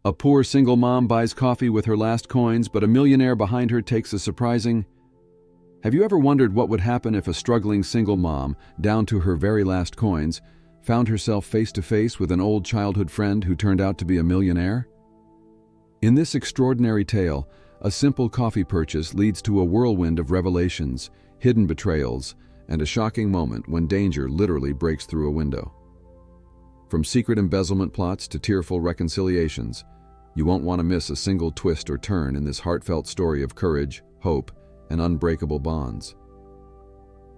A poor single mom buys coffee with her last coins, but a millionaire behind her takes a surprising... Have you ever wondered what would happen if a struggling single mom, down to her very last coins, found herself face to face with an old childhood friend who turned out to be a millionaire? In this extraordinary tale, a simple coffee purchase leads to a whirlwind of revelations, hidden betrayals, and a shocking moment when danger literally breaks through a window. From secret embezzlement plots to tearful reconciliations, you won't want to miss a single twist or turn in this heartfelt story of courage, hope, and unbreakable bonds.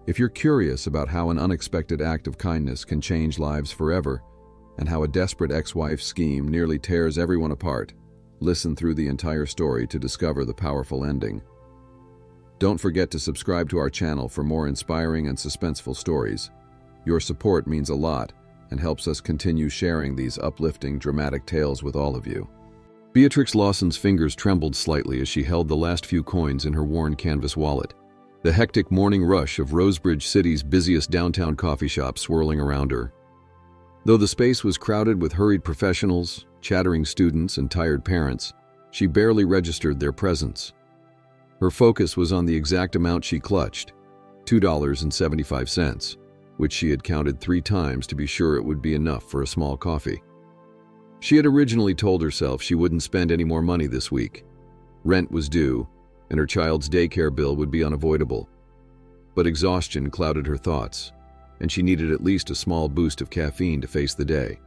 If you're curious about how an unexpected act of kindness can change lives forever, and how a desperate ex-wife's scheme nearly tears everyone apart, listen through the entire story to discover the powerful ending. Don't forget to subscribe to our channel for more inspiring and suspenseful stories. Your support means a lot and helps us continue sharing these uplifting, dramatic tales with all of you. Beatrix Lawson's fingers trembled slightly as she held the last few coins in her worn canvas wallet, the hectic morning rush of Rosebridge City's busiest downtown coffee shop swirling around her. Though the space was crowded with hurried professionals, chattering students, and tired parents, she barely registered their presence. Her focus was on the exact amount she clutched, $2.75, which she had counted 3 times to be sure it would be enough for a small coffee. She had originally told herself she wouldn't spend any more money this week. Rent was due, and her child's daycare bill would be unavoidable. But exhaustion clouded her thoughts, and she needed at least a small boost of caffeine to face the day.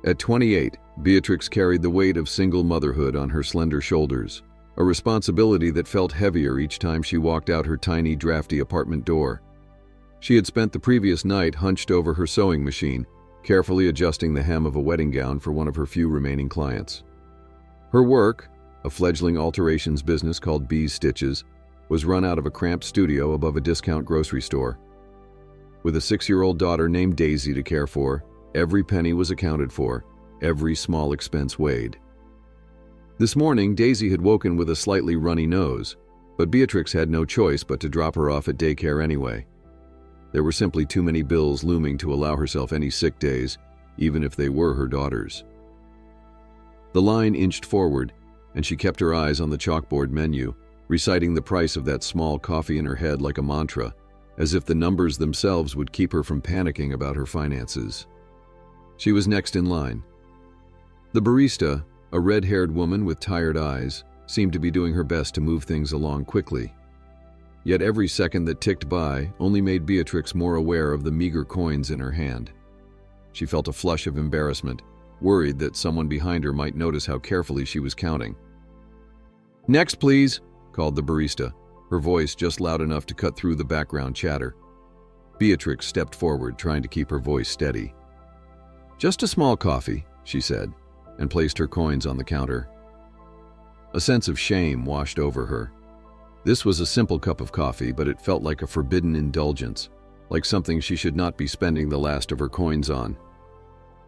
At 28, Beatrix carried the weight of single motherhood on her slender shoulders, a responsibility that felt heavier each time she walked out her tiny, drafty apartment door. She had spent the previous night hunched over her sewing machine, carefully adjusting the hem of a wedding gown for one of her few remaining clients. Her work, a fledgling alterations business called Bee's Stitches, was run out of a cramped studio above a discount grocery store. With a 6-year-old daughter named Daisy to care for, every penny was accounted for, every small expense weighed. This morning, Daisy had woken with a slightly runny nose, but Beatrix had no choice but to drop her off at daycare anyway. There were simply too many bills looming to allow herself any sick days, even if they were her daughter's. The line inched forward, and she kept her eyes on the chalkboard menu, reciting the price of that small coffee in her head like a mantra, as if the numbers themselves would keep her from panicking about her finances. She was next in line. The barista, a red-haired woman with tired eyes, seemed to be doing her best to move things along quickly. Yet every second that ticked by only made Beatrix more aware of the meager coins in her hand. She felt a flush of embarrassment, worried that someone behind her might notice how carefully she was counting. "Next, please," called the barista, her voice just loud enough to cut through the background chatter. Beatrix stepped forward, trying to keep her voice steady. "Just a small coffee," she said, and placed her coins on the counter. A sense of shame washed over her. This was a simple cup of coffee, but it felt like a forbidden indulgence, like something she should not be spending the last of her coins on.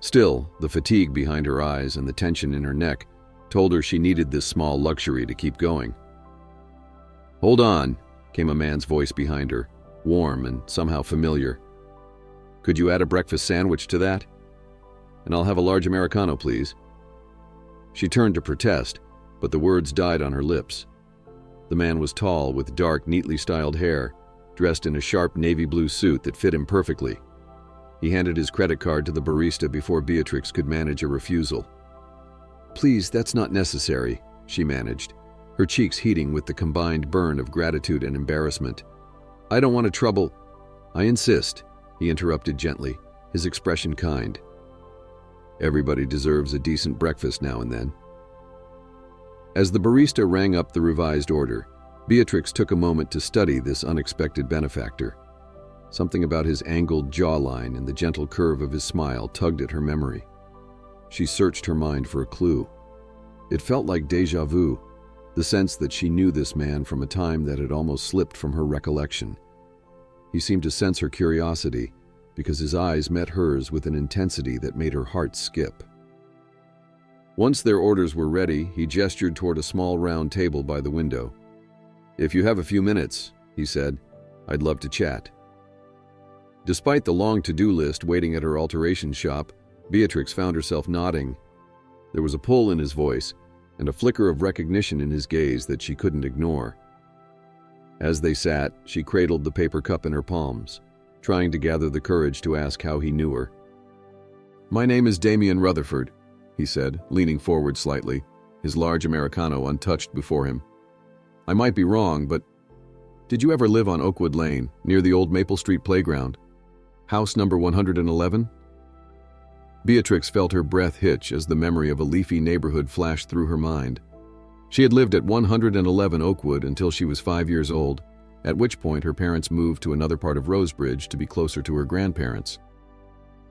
Still, the fatigue behind her eyes and the tension in her neck told her she needed this small luxury to keep going. "Hold on," came a man's voice behind her, warm and somehow familiar. "Could you add a breakfast sandwich to that? And I'll have a large Americano, please." She turned to protest, but the words died on her lips. The man was tall, with dark, neatly styled hair, dressed in a sharp navy blue suit that fit him perfectly. He handed his credit card to the barista before Beatrix could manage a refusal. "Please, that's not necessary," she managed, her cheeks heating with the combined burn of gratitude and embarrassment. "I don't want to trouble—" "I insist," he interrupted gently, his expression kind. "Everybody deserves a decent breakfast now and then." As the barista rang up the revised order, Beatrix took a moment to study this unexpected benefactor. Something about his angled jawline and the gentle curve of his smile tugged at her memory. She searched her mind for a clue. It felt like déjà vu, the sense that she knew this man from a time that had almost slipped from her recollection. He seemed to sense her curiosity, because his eyes met hers with an intensity that made her heart skip. Once their orders were ready, he gestured toward a small round table by the window. "If you have a few minutes," he said, "I'd love to chat." Despite the long to-do list waiting at her alteration shop, Beatrix found herself nodding. There was a pull in his voice and a flicker of recognition in his gaze that she couldn't ignore. As they sat, she cradled the paper cup in her palms, trying to gather the courage to ask how he knew her. "My name is Damien Rutherford," he said, leaning forward slightly, his large Americano untouched before him. "I might be wrong, but did you ever live on Oakwood Lane, near the old Maple Street playground? House number 111? Beatrix felt her breath hitch as the memory of a leafy neighborhood flashed through her mind. She had lived at 111 Oakwood until she was 5 years old, at which point her parents moved to another part of Rosebridge to be closer to her grandparents.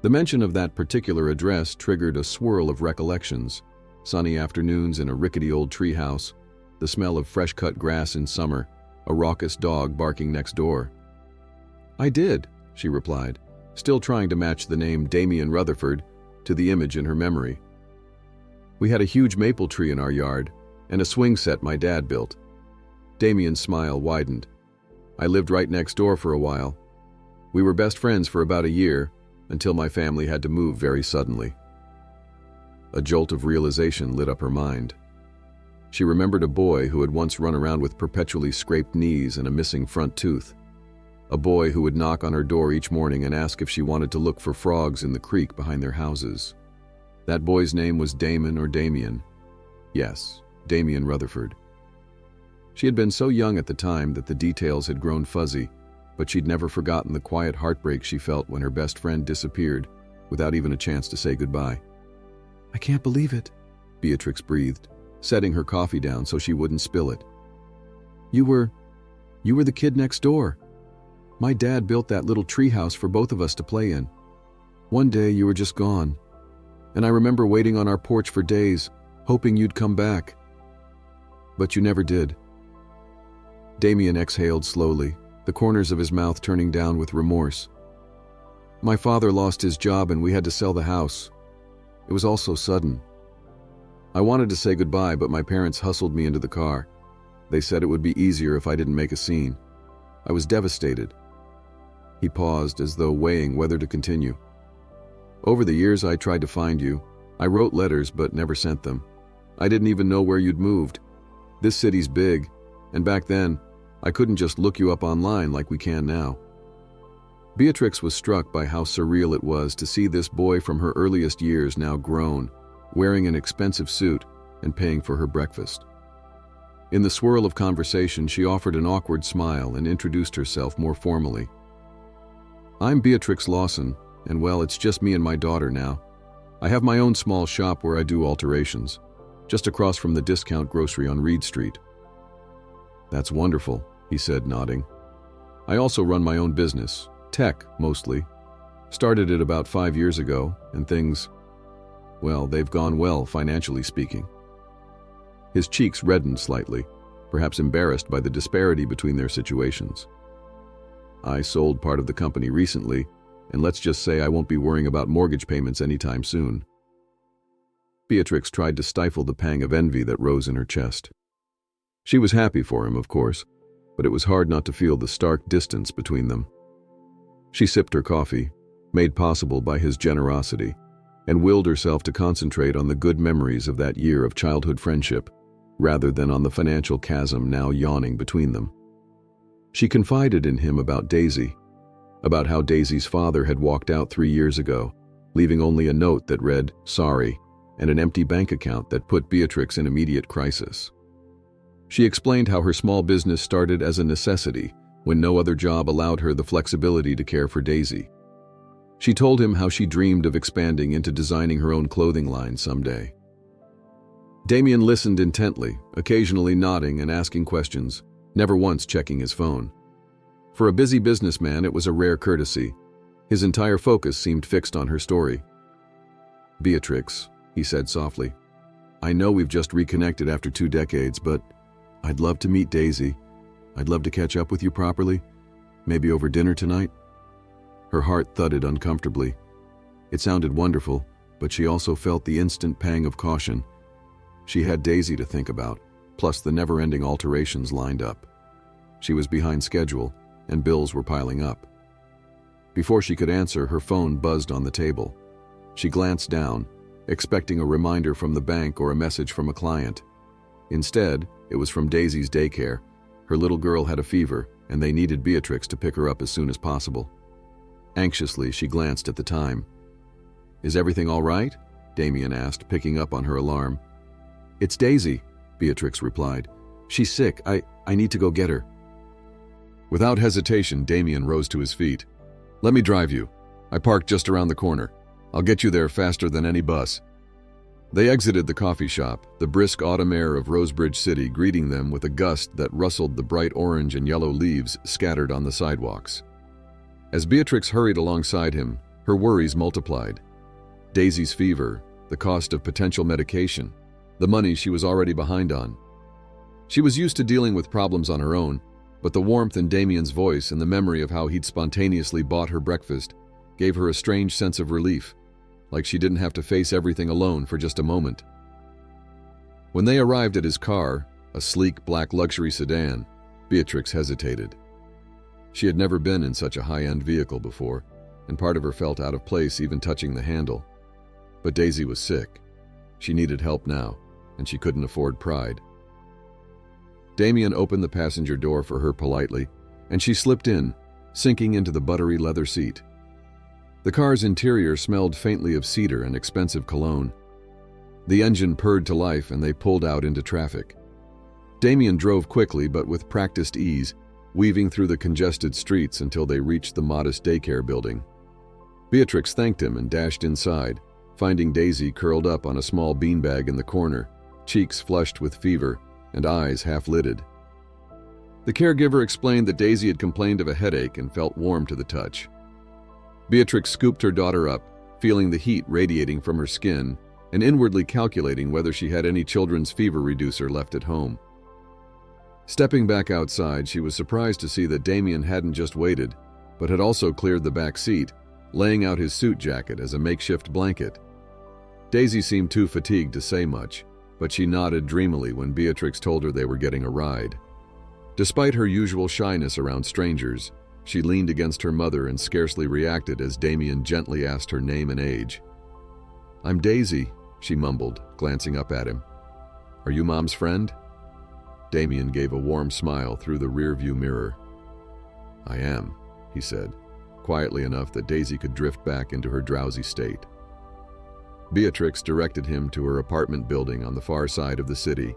The mention of that particular address triggered a swirl of recollections: sunny afternoons in a rickety old treehouse, the smell of fresh-cut grass in summer, a raucous dog barking next door. "I did," she replied, still trying to match the name Damien Rutherford to the image in her memory. "We had a huge maple tree in our yard, and a swing set my dad built." Damien's smile widened. "I lived right next door for a while. We were best friends for about a year, until my family had to move very suddenly." A jolt of realization lit up her mind. She remembered a boy who had once run around with perpetually scraped knees and a missing front tooth. A boy who would knock on her door each morning and ask if she wanted to look for frogs in the creek behind their houses. That boy's name was Damon or Damien. Yes, Damien Rutherford. She had been so young at the time that the details had grown fuzzy, but she'd never forgotten the quiet heartbreak she felt when her best friend disappeared without even a chance to say goodbye. "I can't believe it," Beatrix breathed, setting her coffee down so she wouldn't spill it. You were the kid next door. My dad built that little treehouse for both of us to play in. One day you were just gone, and I remember waiting on our porch for days, hoping you'd come back. But you never did." Damien exhaled slowly, the corners of his mouth turning down with remorse. "My father lost his job and we had to sell the house. It was all so sudden. I wanted to say goodbye, but my parents hustled me into the car. They said it would be easier if I didn't make a scene. I was devastated." He paused as though weighing whether to continue. "Over the years I tried to find you. I wrote letters but never sent them. I didn't even know where you'd moved. This city's big, and back then, I couldn't just look you up online like we can now." Beatrix was struck by how surreal it was to see this boy from her earliest years now grown, wearing an expensive suit and paying for her breakfast. In the swirl of conversation, she offered an awkward smile and introduced herself more formally. "I'm Beatrix Lawson, and well, it's just me and my daughter now. I have my own small shop where I do alterations, just across from the discount grocery on Reed Street." "That's wonderful," he said, nodding. "I also run my own business, tech mostly. Started it about 5 years ago, and things, well, they've gone well financially speaking." His cheeks reddened slightly, perhaps embarrassed by the disparity between their situations. "I sold part of the company recently, and let's just say I won't be worrying about mortgage payments anytime soon." Beatrix tried to stifle the pang of envy that rose in her chest. She was happy for him, of course, but it was hard not to feel the stark distance between them. She sipped her coffee, made possible by his generosity, and willed herself to concentrate on the good memories of that year of childhood friendship, rather than on the financial chasm now yawning between them. She confided in him about Daisy, about how Daisy's father had walked out 3 years ago, leaving only a note that read, "Sorry," and an empty bank account that put Beatrix in immediate crisis. She explained how her small business started as a necessity when no other job allowed her the flexibility to care for Daisy. She told him how she dreamed of expanding into designing her own clothing line someday. Damien listened intently, occasionally nodding and asking questions, never once checking his phone. For a busy businessman, it was a rare courtesy. His entire focus seemed fixed on her story. "Beatrix," he said softly, "I know we've just reconnected after 2 decades, but I'd love to meet Daisy. I'd love to catch up with you properly, maybe over dinner tonight." Her heart thudded uncomfortably. It sounded wonderful, but she also felt the instant pang of caution. She had Daisy to think about, plus the never-ending alterations lined up. She was behind schedule, and bills were piling up. Before she could answer, her phone buzzed on the table. She glanced down, expecting a reminder from the bank or a message from a client. Instead, it was from Daisy's daycare. Her little girl had a fever, and they needed Beatrix to pick her up as soon as possible. Anxiously, she glanced at the time. "Is everything all right?" Damien asked, picking up on her alarm. "It's Daisy," Beatrix replied. "She's sick. I need to go get her." Without hesitation, Damien rose to his feet. "Let me drive you. I parked just around the corner. I'll get you there faster than any bus." They exited the coffee shop, the brisk autumn air of Rosebridge City greeting them with a gust that rustled the bright orange and yellow leaves scattered on the sidewalks. As Beatrix hurried alongside him, her worries multiplied. Daisy's fever, the cost of potential medication, the money she was already behind on. She was used to dealing with problems on her own, but the warmth in Damien's voice and the memory of how he'd spontaneously bought her breakfast gave her a strange sense of relief, like she didn't have to face everything alone for just a moment. When they arrived at his car, a sleek black luxury sedan, Beatrix hesitated. She had never been in such a high-end vehicle before, and part of her felt out of place even touching the handle. But Daisy was sick. She needed help now, and she couldn't afford pride. Damien opened the passenger door for her politely, and she slipped in, sinking into the buttery leather seat. The car's interior smelled faintly of cedar and expensive cologne. The engine purred to life and they pulled out into traffic. Damien drove quickly but with practiced ease, weaving through the congested streets until they reached the modest daycare building. Beatrix thanked him and dashed inside, finding Daisy curled up on a small beanbag in the corner, cheeks flushed with fever and eyes half-lidded. The caregiver explained that Daisy had complained of a headache and felt warm to the touch. Beatrix scooped her daughter up, feeling the heat radiating from her skin and inwardly calculating whether she had any children's fever reducer left at home. Stepping back outside, she was surprised to see that Damien hadn't just waited, but had also cleared the back seat, laying out his suit jacket as a makeshift blanket. Daisy seemed too fatigued to say much, but she nodded dreamily when Beatrix told her they were getting a ride. Despite her usual shyness around strangers, she leaned against her mother and scarcely reacted as Damien gently asked her name and age. "I'm Daisy," she mumbled, glancing up at him. "Are you Mom's friend?" Damien gave a warm smile through the rearview mirror. "I am," he said, quietly enough that Daisy could drift back into her drowsy state. Beatrix directed him to her apartment building on the far side of the city,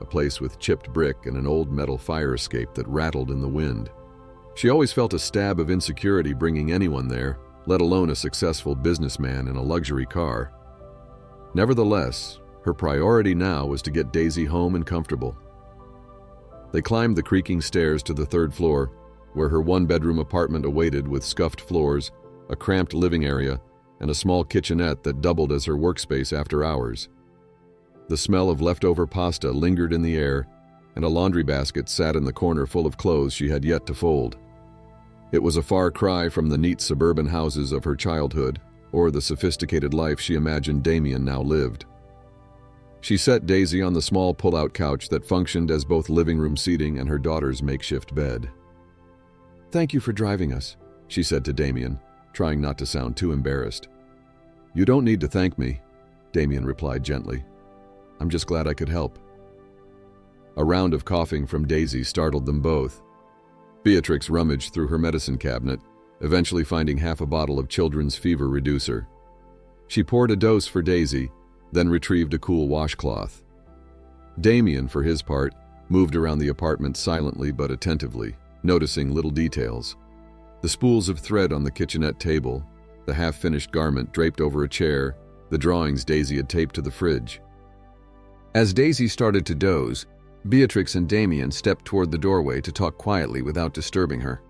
a place with chipped brick and an old metal fire escape that rattled in the wind. She always felt a stab of insecurity bringing anyone there, let alone a successful businessman in a luxury car. Nevertheless, her priority now was to get Daisy home and comfortable. They climbed the creaking stairs to the third floor, where her one-bedroom apartment awaited with scuffed floors, a cramped living area, and a small kitchenette that doubled as her workspace after hours. The smell of leftover pasta lingered in the air, and a laundry basket sat in the corner full of clothes she had yet to fold. It was a far cry from the neat suburban houses of her childhood, or the sophisticated life she imagined Damien now lived. She set Daisy on the small pull-out couch that functioned as both living room seating and her daughter's makeshift bed. "Thank you for driving us," she said to Damien, trying not to sound too embarrassed. "You don't need to thank me," Damien replied gently. "I'm just glad I could help." A round of coughing from Daisy startled them both. Beatrix rummaged through her medicine cabinet, eventually finding half a bottle of children's fever reducer. She poured a dose for Daisy, then retrieved a cool washcloth. Damien, for his part, moved around the apartment silently but attentively, noticing little details. The spools of thread on the kitchenette table, the half-finished garment draped over a chair, the drawings Daisy had taped to the fridge. As Daisy started to doze, Beatrix and Damien stepped toward the doorway to talk quietly without disturbing her.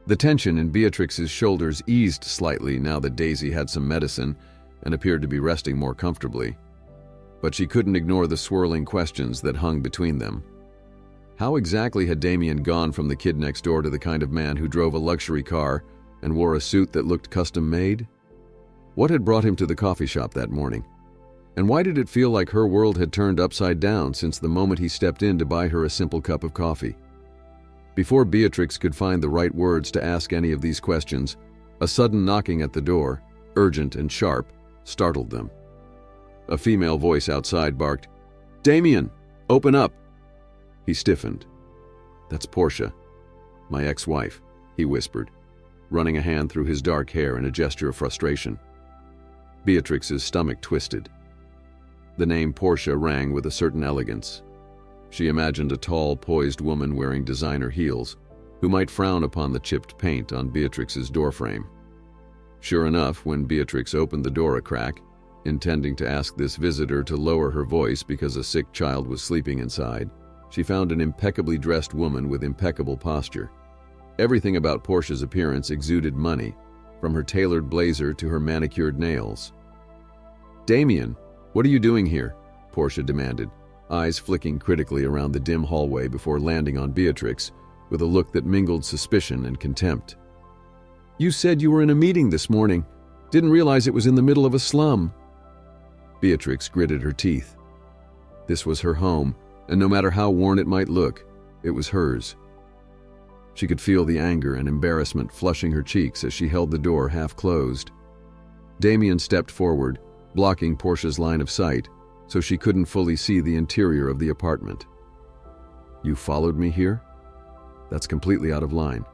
The tension in Beatrix's shoulders eased slightly now that Daisy had some medicine and appeared to be resting more comfortably. But she couldn't ignore the swirling questions that hung between them. How exactly had Damien gone from the kid next door to the kind of man who drove a luxury car and wore a suit that looked custom-made? What had brought him to the coffee shop that morning? And why did it feel like her world had turned upside down since the moment he stepped in to buy her a simple cup of coffee? Before Beatrix could find the right words to ask any of these questions, a sudden knocking at the door, urgent and sharp, startled them. A female voice outside barked, "Damien, open up!" He stiffened. "That's Portia, my ex-wife," he whispered, running a hand through his dark hair in a gesture of frustration. Beatrix's stomach twisted. The name Portia rang with a certain elegance. She imagined a tall, poised woman wearing designer heels, who might frown upon the chipped paint on Beatrix's doorframe. Sure enough, when Beatrix opened the door a crack, intending to ask this visitor to lower her voice because a sick child was sleeping inside, she found an impeccably dressed woman with impeccable posture. Everything about Portia's appearance exuded money, from her tailored blazer to her manicured nails. "Damien, what are you doing here?" Portia demanded, eyes flicking critically around the dim hallway before landing on Beatrix with a look that mingled suspicion and contempt. "You said you were in a meeting this morning. Didn't realize it was in the middle of a slum." Beatrix gritted her teeth. This was her home, and no matter how worn it might look, it was hers. She could feel the anger and embarrassment flushing her cheeks as she held the door half closed. Damien stepped forward, blocking Portia's line of sight, so she couldn't fully see the interior of the apartment. "You followed me here? That's completely out of line.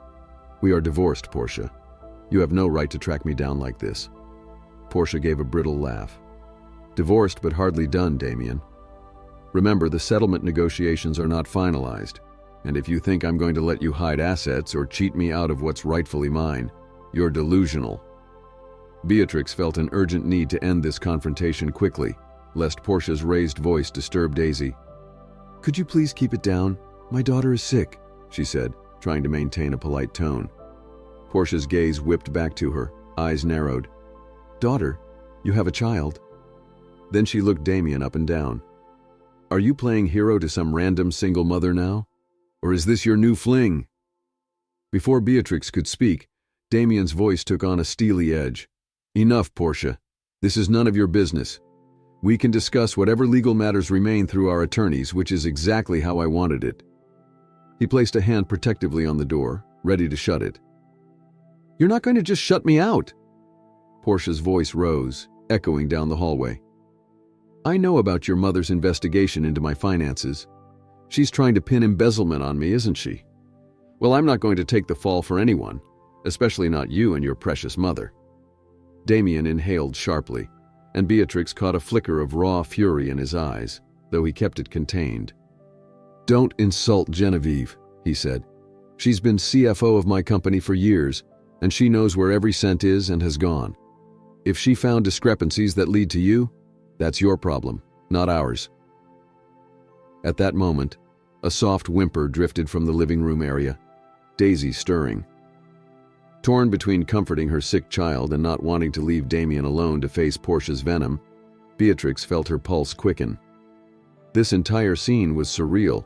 We are divorced, Portia. You have no right to track me down like this." Portia gave a brittle laugh. "Divorced but hardly done, Damien. Remember, the settlement negotiations are not finalized, and if you think I'm going to let you hide assets or cheat me out of what's rightfully mine, you're delusional." Beatrix felt an urgent need to end this confrontation quickly, lest Portia's raised voice disturb Daisy. "Could you please keep it down? My daughter is sick," she said, trying to maintain a polite tone. Portia's gaze whipped back to her, eyes narrowed. "Daughter? You have a child?" Then she looked Damien up and down. "Are you playing hero to some random single mother now? Or is this your new fling?" Before Beatrix could speak, Damien's voice took on a steely edge. "Enough, Portia. This is none of your business. We can discuss whatever legal matters remain through our attorneys, which is exactly how I wanted it." He placed a hand protectively on the door, ready to shut it. "You're not going to just shut me out?" Portia's voice rose, echoing down the hallway. "I know about your mother's investigation into my finances. She's trying to pin embezzlement on me, isn't she? Well, I'm not going to take the fall for anyone, especially not you and your precious mother." Damien inhaled sharply, and Beatrix caught a flicker of raw fury in his eyes, though he kept it contained. "Don't insult Genevieve," he said. "She's been CFO of my company for years, and she knows where every cent is and has gone. If she found discrepancies that lead to you, that's your problem, not ours." At that moment, a soft whimper drifted from the living room area, Daisy stirring. Torn between comforting her sick child and not wanting to leave Damien alone to face Portia's venom, Beatrix felt her pulse quicken. This entire scene was surreal.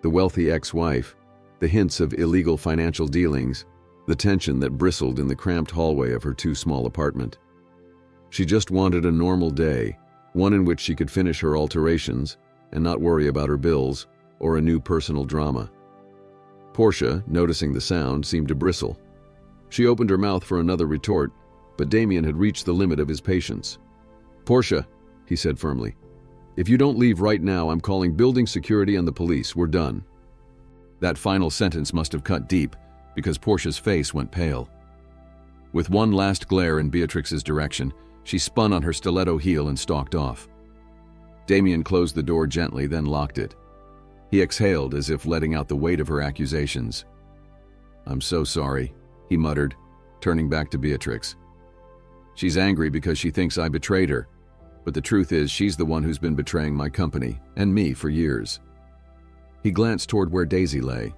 The wealthy ex-wife, the hints of illegal financial dealings, the tension that bristled in the cramped hallway of her too-small apartment. She just wanted a normal day, one in which she could finish her alterations and not worry about her bills or a new personal drama. Portia, noticing the sound, seemed to bristle. She opened her mouth for another retort, but Damien had reached the limit of his patience. "Portia," he said firmly, "if you don't leave right now, I'm calling building security and the police. We're done." That final sentence must have cut deep, because Portia's face went pale. With one last glare in Beatrix's direction, she spun on her stiletto heel and stalked off. Damien closed the door gently, then locked it. He exhaled as if letting out the weight of her accusations. "I'm so sorry," he muttered, turning back to Beatrix. "She's angry because she thinks I betrayed her, but the truth is she's the one who's been betraying my company and me for years." He glanced toward where Daisy lay.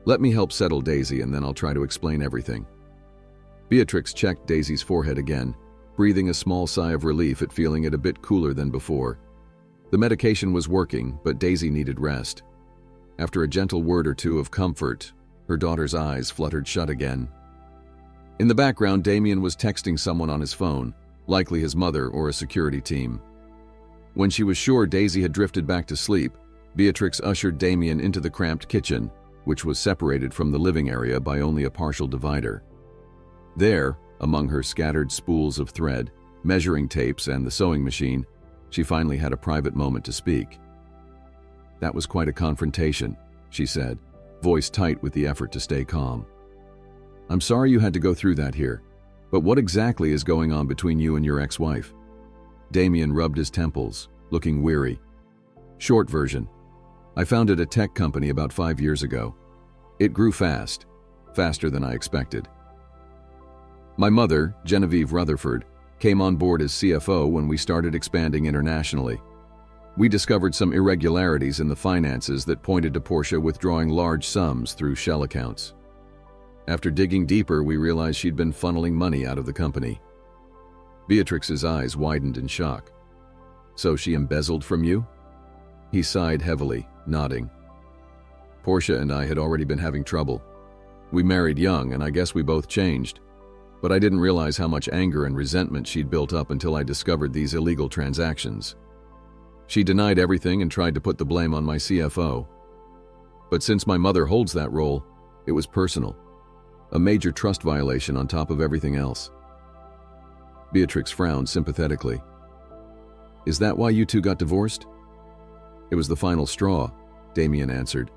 "Let me help settle Daisy, and then I'll try to explain everything." Beatrix checked Daisy's forehead again, breathing a small sigh of relief at feeling it a bit cooler than before. The medication was working, but Daisy needed rest. After a gentle word or two of comfort, her daughter's eyes fluttered shut again. In the background, Damien was texting someone on his phone, likely his mother or a security team. When she was sure Daisy had drifted back to sleep, Beatrix ushered Damien into the cramped kitchen, which was separated from the living area by only a partial divider. There, among her scattered spools of thread, measuring tapes, and the sewing machine, She finally had a private moment to speak. "That was quite a confrontation," she said, voice tight with the effort to stay calm. "I'm sorry you had to go through that here, but what exactly is going on between you and your ex-wife?" Damien rubbed his temples, looking weary. "Short version. I founded a tech company about 5 years ago. It grew fast, faster than I expected. My mother, Genevieve Rutherford, came on board as CFO when we started expanding internationally. We discovered some irregularities in the finances that pointed to Portia withdrawing large sums through shell accounts. After digging deeper, we realized she'd been funneling money out of the company." Beatrix's eyes widened in shock. "So she embezzled from you?" He sighed heavily, nodding. "Portia and I had already been having trouble. We married young, and I guess we both changed. But I didn't realize how much anger and resentment she'd built up until I discovered these illegal transactions. She denied everything and tried to put the blame on my CFO. But since my mother holds that role, it was personal. A major trust violation on top of everything else." Beatrix frowned sympathetically. "Is that why you two got divorced?" "It was the final straw," Damien answered.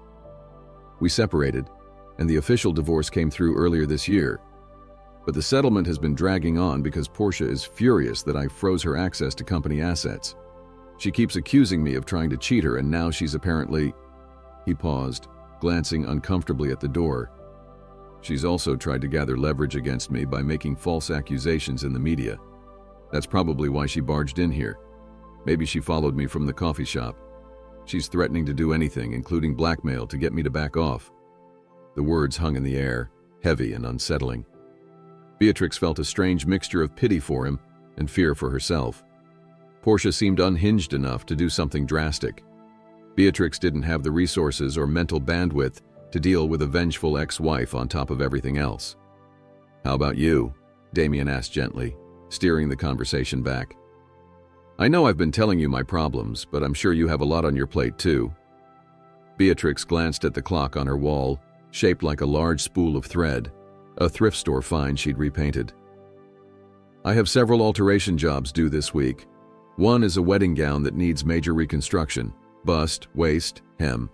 "We separated, and the official divorce came through earlier this year. But the settlement has been dragging on because Portia is furious that I froze her access to company assets. She keeps accusing me of trying to cheat her, and now she's apparently—" He paused, glancing uncomfortably at the door. "She's also tried to gather leverage against me by making false accusations in the media. That's probably why she barged in here. Maybe she followed me from the coffee shop. She's threatening to do anything, including blackmail, to get me to back off." The words hung in the air, heavy and unsettling. Beatrix felt a strange mixture of pity for him and fear for herself. Portia seemed unhinged enough to do something drastic. Beatrix didn't have the resources or mental bandwidth to deal with a vengeful ex-wife on top of everything else. "How about you?" Damien asked gently, steering the conversation back. "I know I've been telling you my problems, but I'm sure you have a lot on your plate too." Beatrix glanced at the clock on her wall, shaped like a large spool of thread, a thrift store find she'd repainted. "I have several alteration jobs due this week. One is a wedding gown that needs major reconstruction, bust, waist, hem.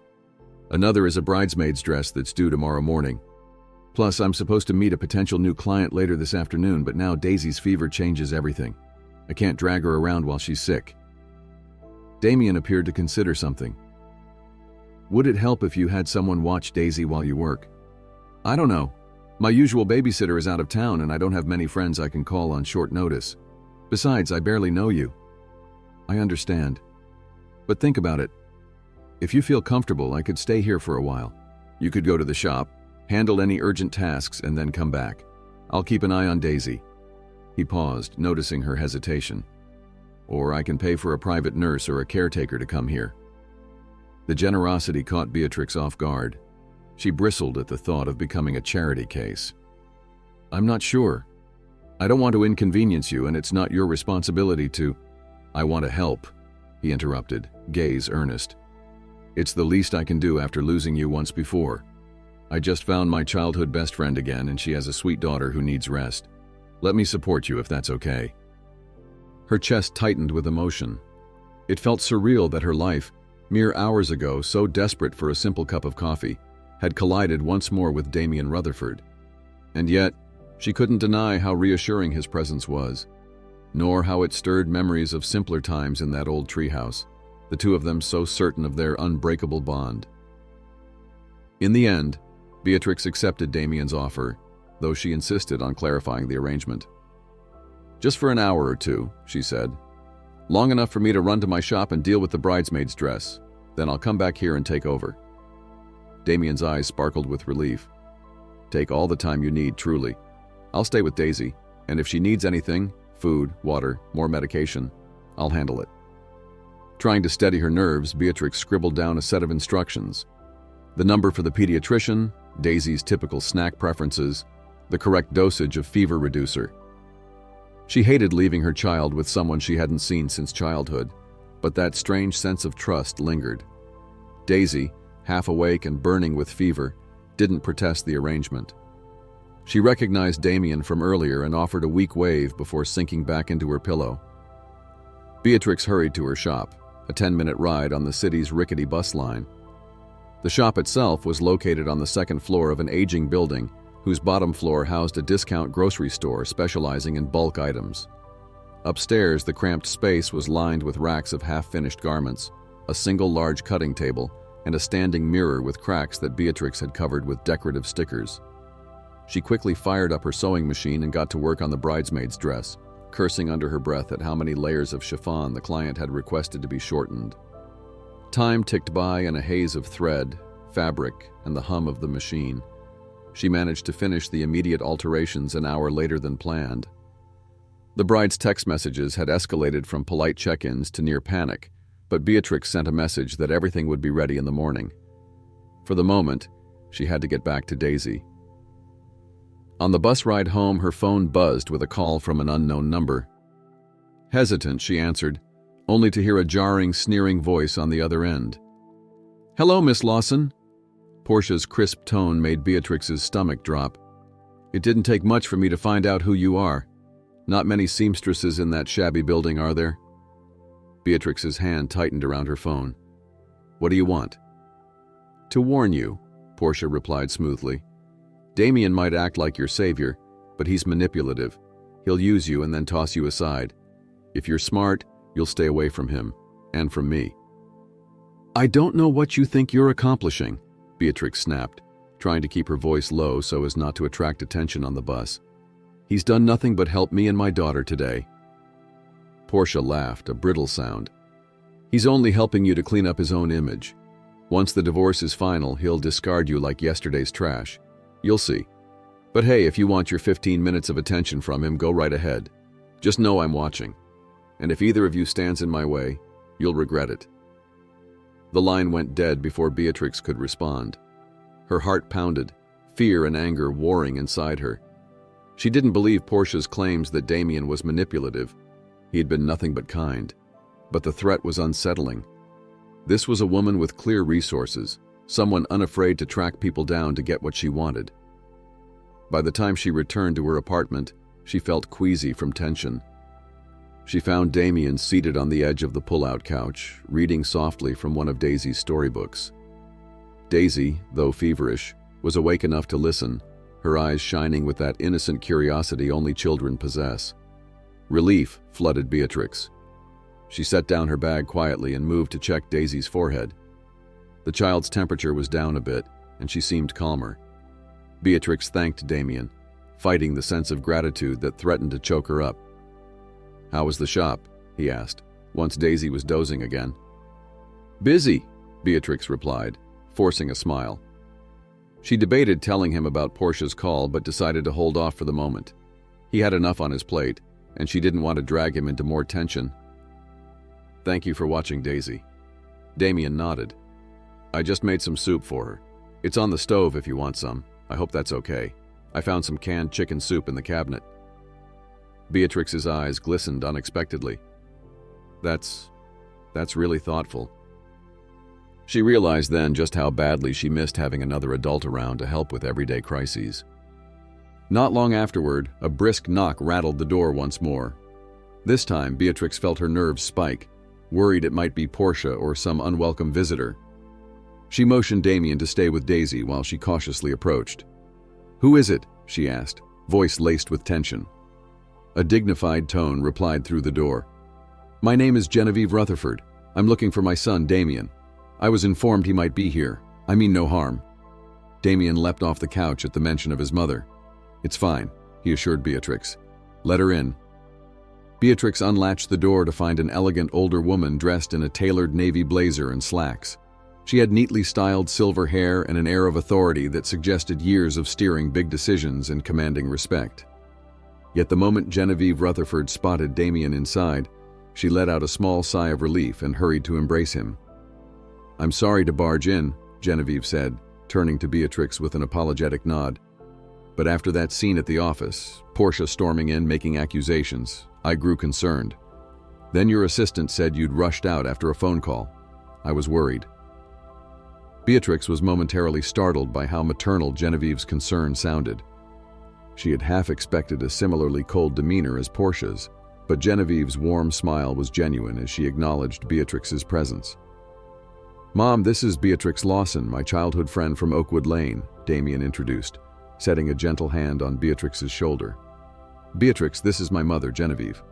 Another is a bridesmaid's dress that's due tomorrow morning. Plus, I'm supposed to meet a potential new client later this afternoon, but now Daisy's fever changes everything. I can't drag her around while she's sick." Damien appeared to consider something. "Would it help if you had someone watch Daisy while you work?" "I don't know. My usual babysitter is out of town, and I don't have many friends I can call on short notice. Besides, I barely know you." "I understand. But think about it. If you feel comfortable, I could stay here for a while. You could go to the shop, handle any urgent tasks, and then come back. I'll keep an eye on Daisy." He paused, noticing her hesitation. "Or I can pay for a private nurse or a caretaker to come here." The generosity caught Beatrix off guard. She bristled at the thought of becoming a charity case. "I'm not sure. I don't want to inconvenience you, and it's not your responsibility to—" "I want to help," he interrupted, gaze earnest. "It's the least I can do after losing you once before. I just found my childhood best friend again, and she has a sweet daughter who needs rest. Let me support you if that's okay." Her chest tightened with emotion. It felt surreal that her life, mere hours ago so desperate for a simple cup of coffee, had collided once more with Damien Rutherford. And yet, she couldn't deny how reassuring his presence was, nor how it stirred memories of simpler times in that old treehouse, the two of them so certain of their unbreakable bond. In the end, Beatrix accepted Damien's offer, though she insisted on clarifying the arrangement. "Just for an hour or two," she said. "Long enough for me to run to my shop and deal with the bridesmaid's dress. Then I'll come back here and take over." Damien's eyes sparkled with relief. "Take all the time you need, truly. I'll stay with Daisy, and if she needs anything, food, water, more medication, I'll handle it." Trying to steady her nerves, Beatrix scribbled down a set of instructions. The number for the pediatrician, Daisy's typical snack preferences, the correct dosage of fever reducer. She hated leaving her child with someone she hadn't seen since childhood, but that strange sense of trust lingered. Daisy, half awake and burning with fever, didn't protest the arrangement. She recognized Damien from earlier and offered a weak wave before sinking back into her pillow. Beatrix hurried to her shop, a 10-minute ride on the city's rickety bus line. The shop itself was located on the second floor of an aging building whose bottom floor housed a discount grocery store specializing in bulk items. Upstairs, the cramped space was lined with racks of half-finished garments, a single large cutting table, and a standing mirror with cracks that Beatrix had covered with decorative stickers. She quickly fired up her sewing machine and got to work on the bridesmaid's dress, cursing under her breath at how many layers of chiffon the client had requested to be shortened. Time ticked by in a haze of thread, fabric, and the hum of the machine. She managed to finish the immediate alterations an hour later than planned. The bride's text messages had escalated from polite check-ins to near panic, but Beatrix sent a message that everything would be ready in the morning. For the moment, she had to get back to Daisy. On the bus ride home, her phone buzzed with a call from an unknown number. Hesitant, she answered, only to hear a jarring, sneering voice on the other end. "Hello, Miss Lawson." Portia's crisp tone made Beatrix's stomach drop. "It didn't take much for me to find out who you are. Not many seamstresses in that shabby building, are there?" Beatrix's hand tightened around her phone. "What do you want?" "To warn you," Portia replied smoothly. "Damien might act like your savior, but he's manipulative. He'll use you and then toss you aside. If you're smart, you'll stay away from him, and from me." "I don't know what you think you're accomplishing," Beatrix snapped, trying to keep her voice low so as not to attract attention on the bus. "He's done nothing but help me and my daughter today." Portia laughed, a brittle sound. "He's only helping you to clean up his own image. Once the divorce is final, he'll discard you like yesterday's trash. You'll see. But hey, if you want your 15 minutes of attention from him, go right ahead. Just know I'm watching. And if either of you stands in my way, you'll regret it." The line went dead before Beatrix could respond. Her heart pounded, fear and anger warring inside her. She didn't believe Portia's claims that Damien was manipulative. He had been nothing but kind. But the threat was unsettling. This was a woman with clear resources, someone unafraid to track people down to get what she wanted. By the time she returned to her apartment, she felt queasy from tension. She found Damien seated on the edge of the pull-out couch, reading softly from one of Daisy's storybooks. Daisy, though feverish, was awake enough to listen, her eyes shining with that innocent curiosity only children possess. Relief flooded Beatrix. She set down her bag quietly and moved to check Daisy's forehead. The child's temperature was down a bit, and she seemed calmer. Beatrix thanked Damien, fighting the sense of gratitude that threatened to choke her up. "How was the shop?" he asked, once Daisy was dozing again. "Busy," Beatrix replied, forcing a smile. She debated telling him about Portia's call but decided to hold off for the moment. He had enough on his plate, and she didn't want to drag him into more tension. "Thank you for watching, Daisy." Damien nodded. "I just made some soup for her. It's on the stove if you want some. I hope that's okay. I found some canned chicken soup in the cabinet." Beatrix's eyes glistened unexpectedly. That's really thoughtful." She realized then just how badly she missed having another adult around to help with everyday crises. Not long afterward, a brisk knock rattled the door once more. This time, Beatrix felt her nerves spike, worried it might be Portia or some unwelcome visitor. She motioned Damien to stay with Daisy while she cautiously approached. "Who is it?" she asked, voice laced with tension. A dignified tone replied through the door. "My name is Genevieve Rutherford. I'm looking for my son, Damien. I was informed he might be here. I mean no harm." Damien leapt off the couch at the mention of his mother. "It's fine," he assured Beatrix. "Let her in." Beatrix unlatched the door to find an elegant older woman dressed in a tailored navy blazer and slacks. She had neatly styled silver hair and an air of authority that suggested years of steering big decisions and commanding respect. Yet the moment Genevieve Rutherford spotted Damien inside, she let out a small sigh of relief and hurried to embrace him. "I'm sorry to barge in," Genevieve said, turning to Beatrix with an apologetic nod. "But after that scene at the office, Portia storming in making accusations, I grew concerned. Then your assistant said you'd rushed out after a phone call. I was worried." Beatrix was momentarily startled by how maternal Genevieve's concern sounded. She had half expected a similarly cold demeanor as Portia's, but Genevieve's warm smile was genuine as she acknowledged Beatrix's presence. "Mom, this is Beatrix Lawson, my childhood friend from Oakwood Lane," Damien introduced, setting a gentle hand on Beatrix's shoulder. "Beatrix, this is my mother, Genevieve."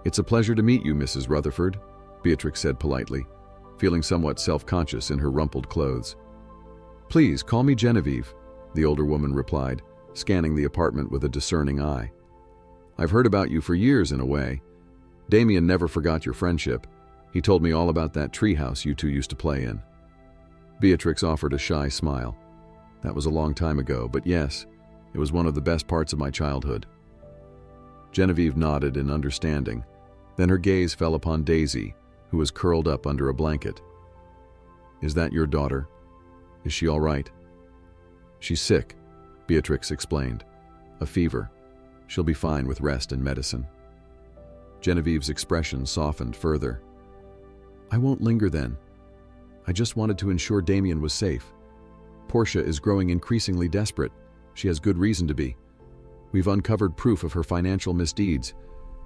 "It's a pleasure to meet you, Mrs. Rutherford," Beatrix said politely, feeling somewhat self-conscious in her rumpled clothes. "Please, call me Genevieve," the older woman replied, scanning the apartment with a discerning eye. "I've heard about you for years in a way. Damien never forgot your friendship. He told me all about that treehouse you two used to play in." Beatrix offered a shy smile. "That was a long time ago, but yes, it was one of the best parts of my childhood." Genevieve nodded in understanding. Then her gaze fell upon Daisy, who was curled up under a blanket. "Is that your daughter? Is she all right?" "She's sick," Beatrix explained. "A fever. She'll be fine with rest and medicine." Genevieve's expression softened further. "I won't linger then. I just wanted to ensure Damien was safe. Portia is growing increasingly desperate. She has good reason to be. We've uncovered proof of her financial misdeeds,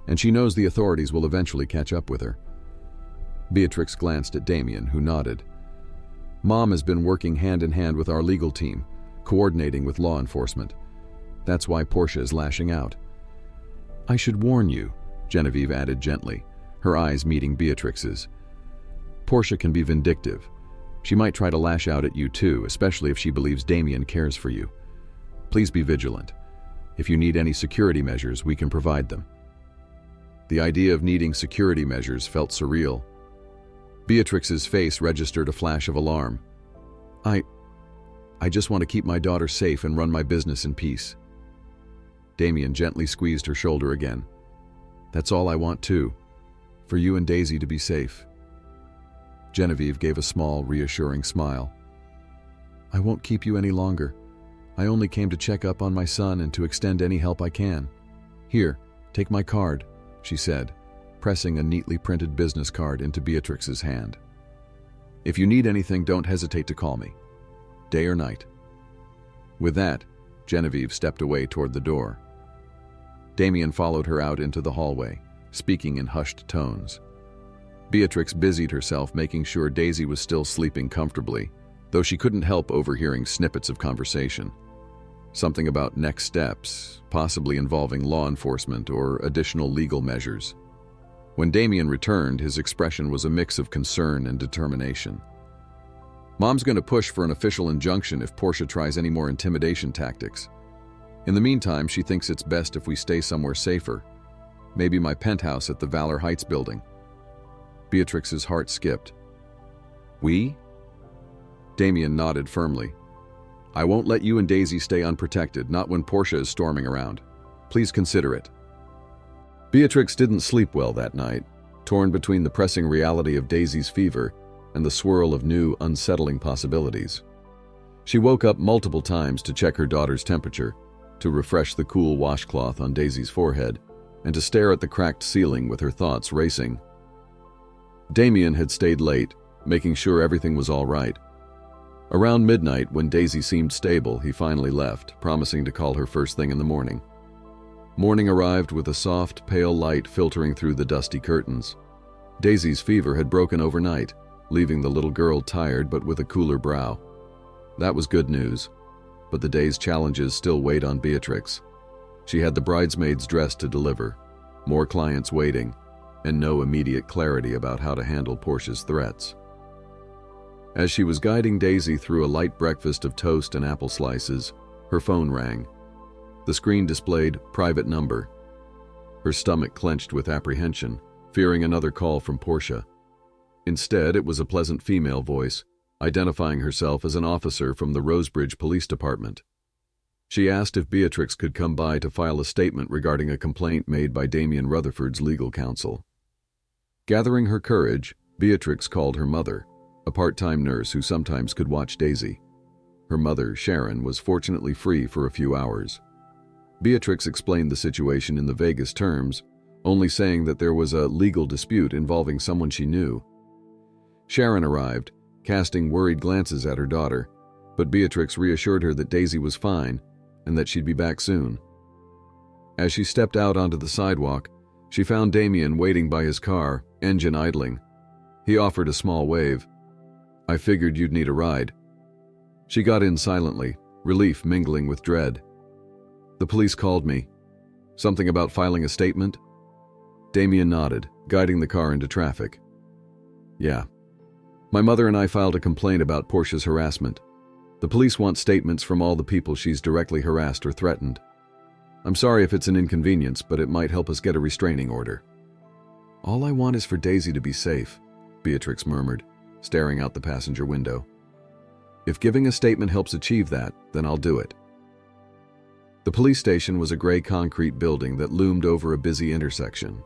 and she knows the authorities will eventually catch up with her." Beatrix glanced at Damien, who nodded. "Mom has been working hand in hand with our legal team, coordinating with law enforcement. That's why Portia is lashing out." "I should warn you," Genevieve added gently, her eyes meeting Beatrix's. "Portia can be vindictive. She might try to lash out at you too, especially if she believes Damien cares for you. Please be vigilant. If you need any security measures, we can provide them." The idea of needing security measures felt surreal. Beatrix's face registered a flash of alarm. I just want to keep my daughter safe and run my business in peace." Damien gently squeezed her shoulder again. "That's all I want too, for you and Daisy to be safe." Genevieve gave a small, reassuring smile. "I won't keep you any longer. I only came to check up on my son and to extend any help I can. Here, take my card," she said, pressing a neatly printed business card into Beatrix's hand. "If you need anything, don't hesitate to call me, day or night." With that, Genevieve stepped away toward the door. Damien followed her out into the hallway, speaking in hushed tones. Beatrix busied herself making sure Daisy was still sleeping comfortably, though she couldn't help overhearing snippets of conversation. Something about next steps, possibly involving law enforcement or additional legal measures. When Damien returned, his expression was a mix of concern and determination. "Mom's going to push for an official injunction if Portia tries any more intimidation tactics. In the meantime, she thinks it's best if we stay somewhere safer. Maybe my penthouse at the Valor Heights building." Beatrix's heart skipped. "We?" Damien nodded firmly. "I won't let you and Daisy stay unprotected, not when Portia is storming around. Please consider it." Beatrix didn't sleep well that night, torn between the pressing reality of Daisy's fever and the swirl of new, unsettling possibilities. She woke up multiple times to check her daughter's temperature, to refresh the cool washcloth on Daisy's forehead, and to stare at the cracked ceiling with her thoughts racing. Damien had stayed late, making sure everything was all right. Around midnight, when Daisy seemed stable, he finally left, promising to call her first thing in the morning. Morning arrived with a soft, pale light filtering through the dusty curtains. Daisy's fever had broken overnight, leaving the little girl tired but with a cooler brow. That was good news, but the day's challenges still weighed on Beatrix. She had the bridesmaids' dress to deliver, more clients waiting, and no immediate clarity about how to handle Portia's threats. As she was guiding Daisy through a light breakfast of toast and apple slices, her phone rang. The screen displayed "private number." Her stomach clenched with apprehension, fearing another call from Portia. Instead, it was a pleasant female voice, identifying herself as an officer from the Rosebridge Police Department. She asked if Beatrix could come by to file a statement regarding a complaint made by Damien Rutherford's legal counsel. Gathering her courage, Beatrix called her mother, a part-time nurse who sometimes could watch Daisy. Her mother, Sharon, was fortunately free for a few hours. Beatrix explained the situation in the vaguest terms, only saying that there was a legal dispute involving someone she knew. Sharon arrived, casting worried glances at her daughter, but Beatrix reassured her that Daisy was fine and that she'd be back soon. As she stepped out onto the sidewalk, She found Damien waiting by his car, engine idling. He offered a small wave. "I figured you'd need a ride." She got in silently, relief mingling with dread. "The police called me. Something about filing a statement?" Damien nodded, guiding the car into traffic. "Yeah. My mother and I filed a complaint about Portia's harassment. The police want statements from all the people she's directly harassed or threatened. I'm sorry if it's an inconvenience, but it might help us get a restraining order." "All I want is for Daisy to be safe," Beatrix murmured, staring out the passenger window. "If giving a statement helps achieve that, then I'll do it." The police station was a gray concrete building that loomed over a busy intersection.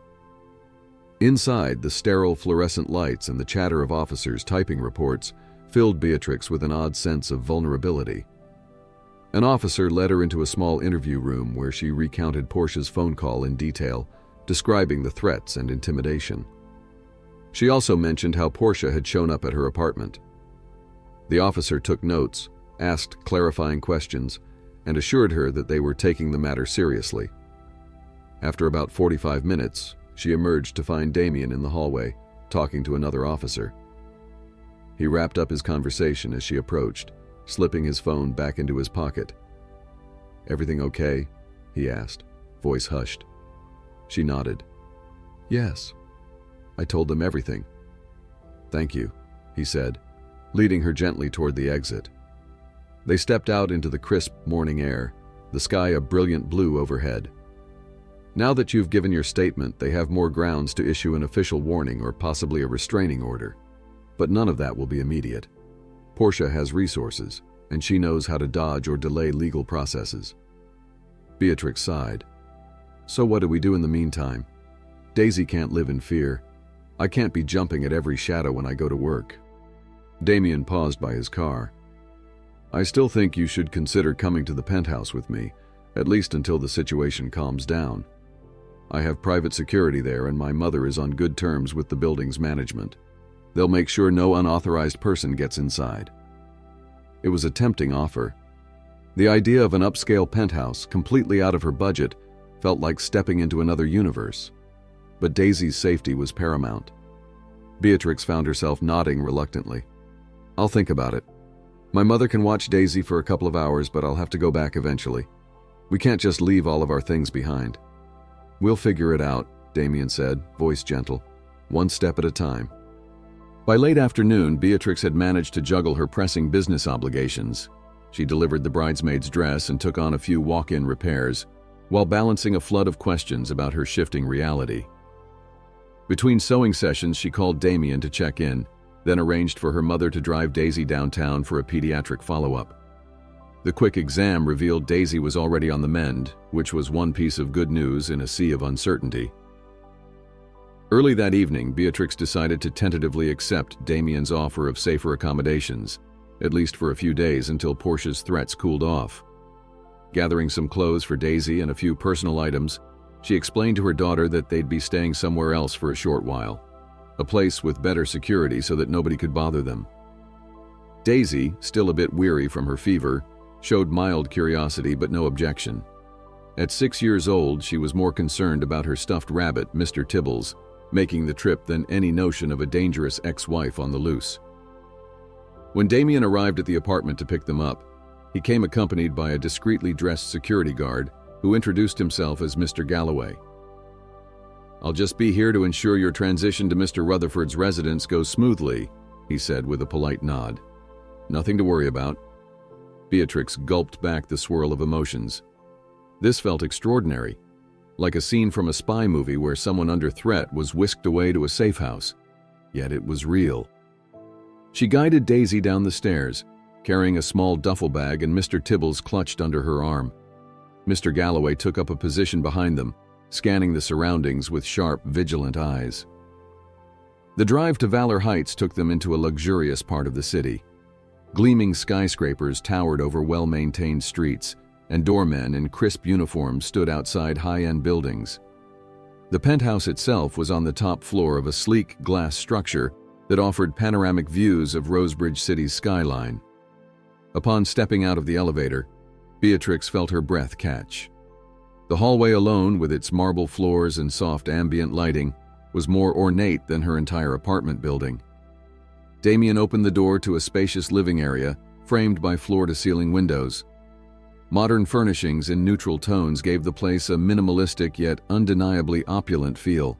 Inside, the sterile fluorescent lights and the chatter of officers typing reports filled Beatrix with an odd sense of vulnerability. An officer led her into a small interview room where she recounted Portia's phone call in detail, describing the threats and intimidation. She also mentioned how Portia had shown up at her apartment. The officer took notes, asked clarifying questions, and assured her that they were taking the matter seriously. After about 45 minutes, she emerged to find Damien in the hallway, talking to another officer. He wrapped up his conversation as she approached, slipping his phone back into his pocket. "Everything okay?" he asked, voice hushed. She nodded. "Yes. I told them everything." "Thank you," he said, leading her gently toward the exit. They stepped out into the crisp morning air, the sky a brilliant blue overhead. Now that you've given your statement, they have more grounds to issue an official warning or possibly a restraining order. But none of that will be immediate. Portia has resources, and she knows how to dodge or delay legal processes. Beatrix sighed. "So what do we do in the meantime? Daisy can't live in fear. I can't be jumping at every shadow when I go to work." Damien paused by his car. "I still think you should consider coming to the penthouse with me, at least until the situation calms down. I have private security there, and my mother is on good terms with the building's management. They'll make sure no unauthorized person gets inside." It was a tempting offer. The idea of an upscale penthouse, completely out of her budget, felt like stepping into another universe. But Daisy's safety was paramount. Beatrix found herself nodding reluctantly. "I'll think about it. My mother can watch Daisy for a couple of hours, but I'll have to go back eventually. We can't just leave all of our things behind." "We'll figure it out," Damien said, voice gentle. "One step at a time." By late afternoon, Beatrix had managed to juggle her pressing business obligations. She delivered the bridesmaid's dress and took on a few walk-in repairs, while balancing a flood of questions about her shifting reality. Between sewing sessions, she called Damien to check in, then arranged for her mother to drive Daisy downtown for a pediatric follow-up. The quick exam revealed Daisy was already on the mend, which was one piece of good news in a sea of uncertainty. Early that evening, Beatrix decided to tentatively accept Damien's offer of safer accommodations, at least for a few days until Portia's threats cooled off. Gathering some clothes for Daisy and a few personal items, she explained to her daughter that they'd be staying somewhere else for a short while, a place with better security so that nobody could bother them. Daisy, still a bit weary from her fever, showed mild curiosity but no objection. At 6 years old, she was more concerned about her stuffed rabbit, Mr. Tibbles, making the trip than any notion of a dangerous ex-wife on the loose. When Damien arrived at the apartment to pick them up, he came accompanied by a discreetly dressed security guard who introduced himself as Mr. Galloway. "I'll just be here to ensure your transition to Mr. Rutherford's residence goes smoothly," he said with a polite nod. "Nothing to worry about." Beatrix gulped back the swirl of emotions. This felt extraordinary, like a scene from a spy movie where someone under threat was whisked away to a safe house. Yet it was real. She guided Daisy down the stairs, carrying a small duffel bag and Mr. Tibbles clutched under her arm. Mr. Galloway took up a position behind them, scanning the surroundings with sharp, vigilant eyes. The drive to Valor Heights took them into a luxurious part of the city. Gleaming skyscrapers towered over well-maintained streets, and doormen in crisp uniforms stood outside high-end buildings. The penthouse itself was on the top floor of a sleek glass structure that offered panoramic views of Rosebridge City's skyline. Upon stepping out of the elevator, Beatrix felt her breath catch. The hallway alone, with its marble floors and soft ambient lighting, was more ornate than her entire apartment building. Damien opened the door to a spacious living area, framed by floor-to-ceiling windows. Modern furnishings in neutral tones gave the place a minimalistic yet undeniably opulent feel.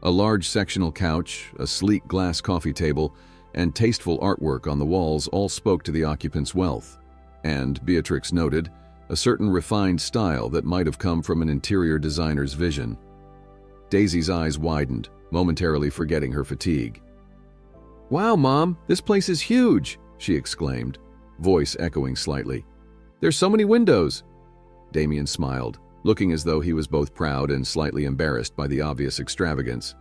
A large sectional couch, a sleek glass coffee table, and tasteful artwork on the walls all spoke to the occupant's wealth, and, Beatrix noted, a certain refined style that might have come from an interior designer's vision. Daisy's eyes widened, momentarily forgetting her fatigue. "Wow, Mom, this place is huge!" she exclaimed, voice echoing slightly. "There's so many windows!" Damien smiled, looking as though he was both proud and slightly embarrassed by the obvious extravagance.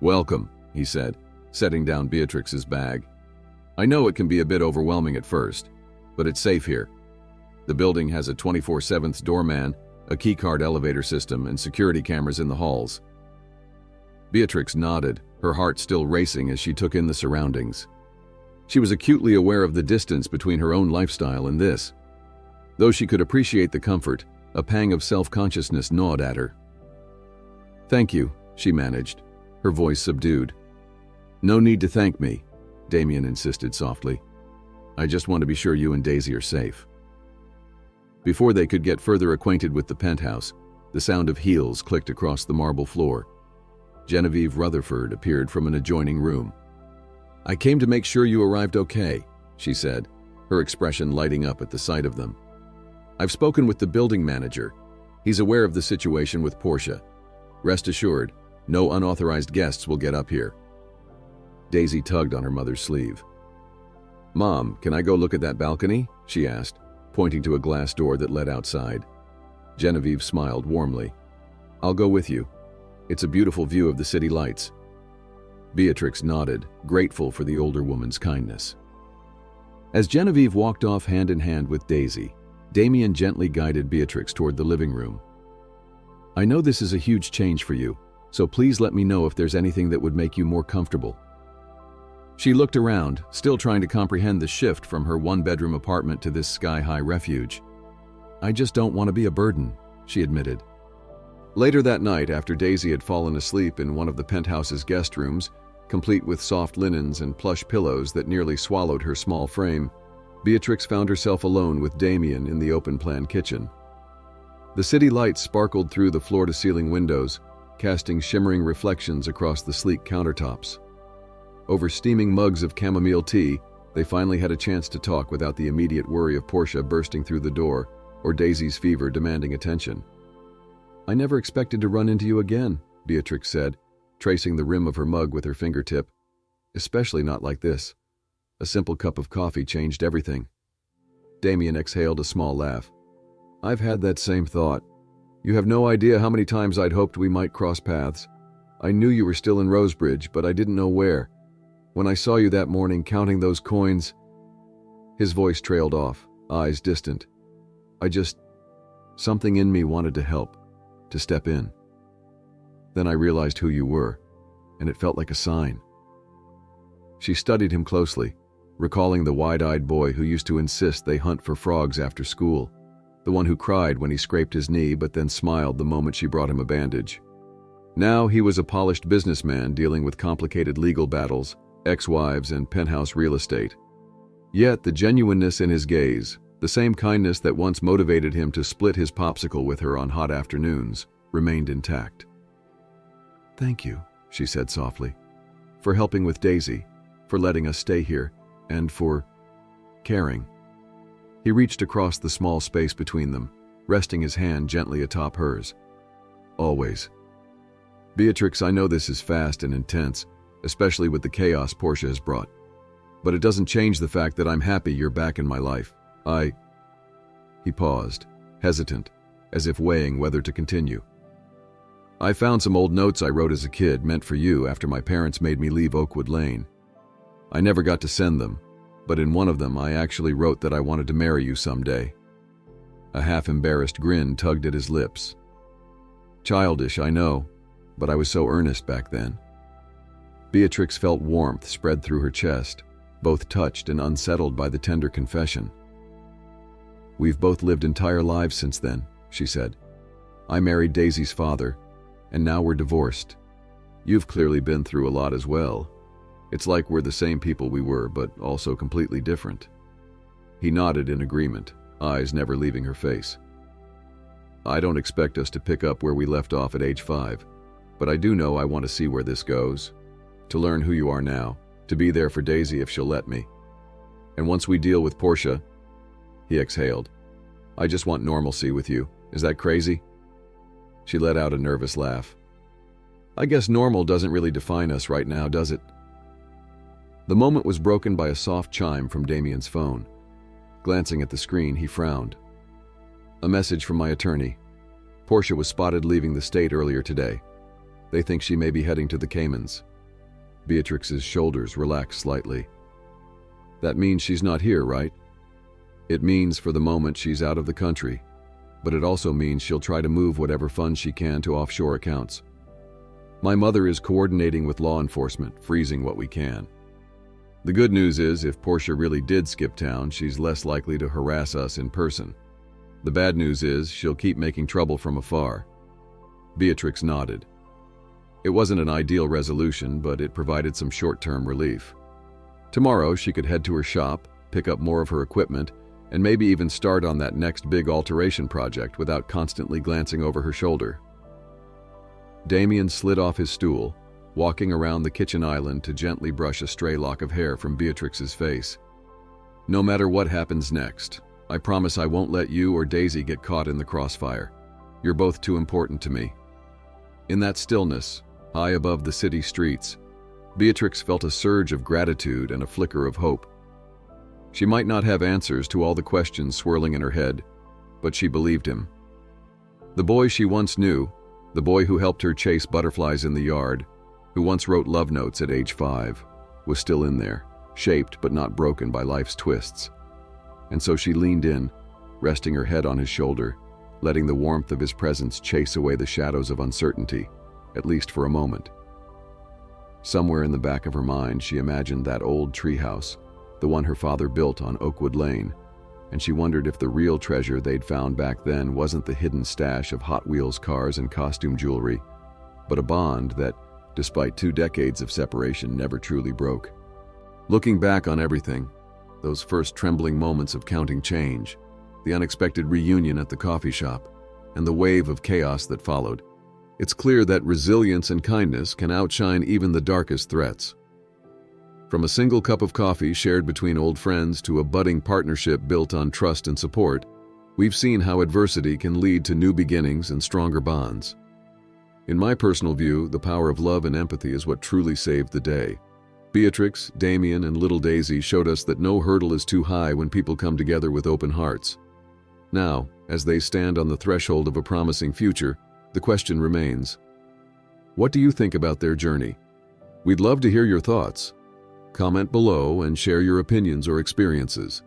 "Welcome," he said, setting down Beatrix's bag. "I know it can be a bit overwhelming at first, but it's safe here. The building has a 24/7 doorman, a keycard elevator system, and security cameras in the halls." Beatrix nodded, her heart still racing as she took in the surroundings. She was acutely aware of the distance between her own lifestyle and this. Though she could appreciate the comfort, a pang of self-consciousness gnawed at her. "Thank you," she managed, her voice subdued. "No need to thank me," Damien insisted softly. "I just want to be sure you and Daisy are safe." Before they could get further acquainted with the penthouse, the sound of heels clicked across the marble floor. Genevieve Rutherford appeared from an adjoining room. "I came to make sure you arrived okay," she said, her expression lighting up at the sight of them. "I've spoken with the building manager. He's aware of the situation with Portia. Rest assured, no unauthorized guests will get up here." Daisy tugged on her mother's sleeve. "Mom, can I go look at that balcony?" she asked, pointing to a glass door that led outside. Genevieve smiled warmly. "I'll go with you. It's a beautiful view of the city lights." Beatrix nodded, grateful for the older woman's kindness. As Genevieve walked off hand in hand with Daisy, Damien gently guided Beatrix toward the living room. "I know this is a huge change for you, so please let me know if there's anything that would make you more comfortable." She looked around, still trying to comprehend the shift from her one-bedroom apartment to this sky-high refuge. "I just don't want to be a burden," she admitted. Later that night, after Daisy had fallen asleep in one of the penthouse's guest rooms, complete with soft linens and plush pillows that nearly swallowed her small frame, Beatrix found herself alone with Damien in the open-plan kitchen. The city lights sparkled through the floor-to-ceiling windows, casting shimmering reflections across the sleek countertops. Over steaming mugs of chamomile tea, they finally had a chance to talk without the immediate worry of Portia bursting through the door or Daisy's fever demanding attention. "I never expected to run into you again," Beatrix said, tracing the rim of her mug with her fingertip. "Especially not like this. A simple cup of coffee changed everything." Damien exhaled a small laugh. "I've had that same thought. You have no idea how many times I'd hoped we might cross paths. I knew you were still in Rosebridge, but I didn't know where. When I saw you that morning counting those coins..." His voice trailed off, eyes distant. Something in me wanted to help, to step in. Then I realized who you were, and it felt like a sign." She studied him closely, recalling the wide-eyed boy who used to insist they hunt for frogs after school, the one who cried when he scraped his knee but then smiled the moment she brought him a bandage. Now he was a polished businessman dealing with complicated legal battles, ex-wives, and penthouse real estate. Yet the genuineness in his gaze, the same kindness that once motivated him to split his popsicle with her on hot afternoons, remained intact. "Thank you," she said softly, "for helping with Daisy, for letting us stay here, and for caring." He reached across the small space between them, resting his hand gently atop hers. "Always. Beatrix, I know this is fast and intense, especially with the chaos Portia has brought. But it doesn't change the fact that I'm happy you're back in my life. He paused, hesitant, as if weighing whether to continue. "I found some old notes I wrote as a kid meant for you after my parents made me leave Oakwood Lane. I never got to send them, but in one of them I actually wrote that I wanted to marry you someday." A half-embarrassed grin tugged at his lips. "Childish, I know, but I was so earnest back then." Beatrix felt warmth spread through her chest, both touched and unsettled by the tender confession. "We've both lived entire lives since then," she said. I married Daisy's father, and now we're divorced. You've clearly been through a lot as well. It's like we're the same people we were, but also completely different." He nodded in agreement, eyes never leaving her face. "I don't expect us to pick up where we left off at age 5, but I do know I want to see where this goes, to learn who you are now, to be there for Daisy if she'll let me. And once we deal with Portia," he exhaled, "I just want normalcy with you. Is that crazy?" She let out a nervous laugh. "I guess normal doesn't really define us right now, does it?" The moment was broken by a soft chime from Damien's phone. Glancing at the screen, he frowned. "A message from my attorney. Portia was spotted leaving the state earlier today. They think she may be heading to the Caymans." Beatrix's shoulders relaxed slightly. "That means she's not here, right?" "It means for the moment she's out of the country, but it also means she'll try to move whatever funds she can to offshore accounts. My mother is coordinating with law enforcement, freezing what we can. The good news is, if Portia really did skip town, she's less likely to harass us in person. The bad news is, she'll keep making trouble from afar." Beatrix nodded. It wasn't an ideal resolution, but it provided some short-term relief. Tomorrow, she could head to her shop, pick up more of her equipment, and maybe even start on that next big alteration project without constantly glancing over her shoulder. Damien slid off his stool, walking around the kitchen island to gently brush a stray lock of hair from Beatrix's face. "No matter what happens next, I promise I won't let you or Daisy get caught in the crossfire. You're both too important to me." In that stillness, high above the city streets, Beatrix felt a surge of gratitude and a flicker of hope. She might not have answers to all the questions swirling in her head, but she believed him. The boy she once knew, the boy who helped her chase butterflies in the yard, who once wrote love notes at age 5, was still in there, shaped but not broken by life's twists. And so she leaned in, resting her head on his shoulder, letting the warmth of his presence chase away the shadows of uncertainty, at least for a moment. Somewhere in the back of her mind, she imagined that old treehouse, the one her father built on Oakwood Lane, and she wondered if the real treasure they'd found back then wasn't the hidden stash of Hot Wheels cars and costume jewelry, but a bond that, despite 2 decades of separation, never truly broke. Looking back on everything, those first trembling moments of counting change, the unexpected reunion at the coffee shop, and the wave of chaos that followed, it's clear that resilience and kindness can outshine even the darkest threats. From a single cup of coffee shared between old friends to a budding partnership built on trust and support, we've seen how adversity can lead to new beginnings and stronger bonds. In my personal view, the power of love and empathy is what truly saved the day. Beatrix, Damien, and little Daisy showed us that no hurdle is too high when people come together with open hearts. Now, as they stand on the threshold of a promising future, the question remains: what do you think about their journey? We'd love to hear your thoughts. Comment below and share your opinions or experiences.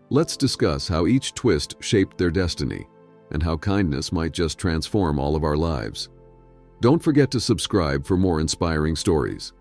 Let's discuss how each twist shaped their destiny, and how kindness might just transform all of our lives. Don't forget to subscribe for more inspiring stories.